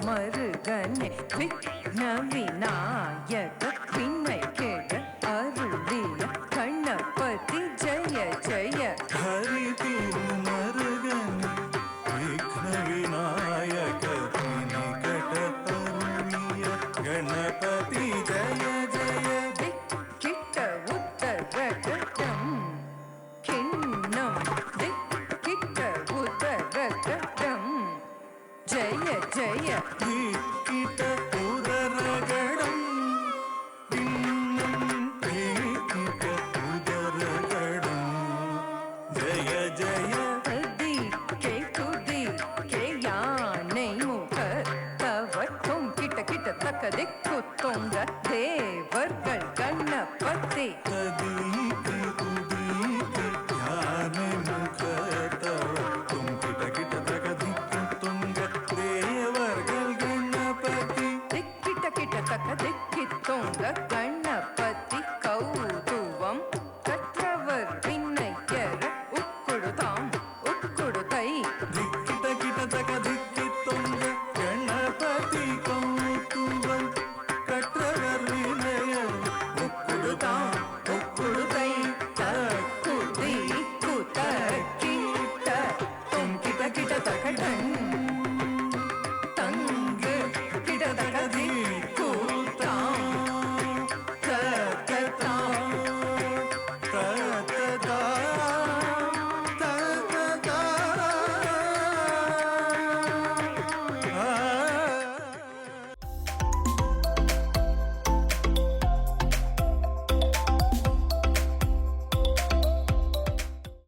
மருகனே விக்ன விநாயக வினை கேட அருளிய கணபதி ஜய ஜய. ஹரி திருமருகனே விக்ன விநாயக வினை கேட அருளிய கணபதி ஜய ஜய. திக்கிட்ட உத்தரகடம் கிண்ணம் திக்கிட்ட உத்தரகடம் ஜய ஜய. திக்கிட்ட உதரகடம் பின்னம் திக்கிட்ட உதரகடம் ஜய ஜய. ததிக்கே துதிக்கே யானை முக தவட்டும் கிட்ட கிட்ட தக்க திக்கு தொங்க தேவர்கள் கணபதி. ததிக்கு துதிக்கு யானை முக தவட்டும் கிட்ட கிட்ட தக்க திக்கு தொங்க தேவர்கள் கணபதி. திக்கிட்ட கிட்ட தக்க திக்கி தொங்க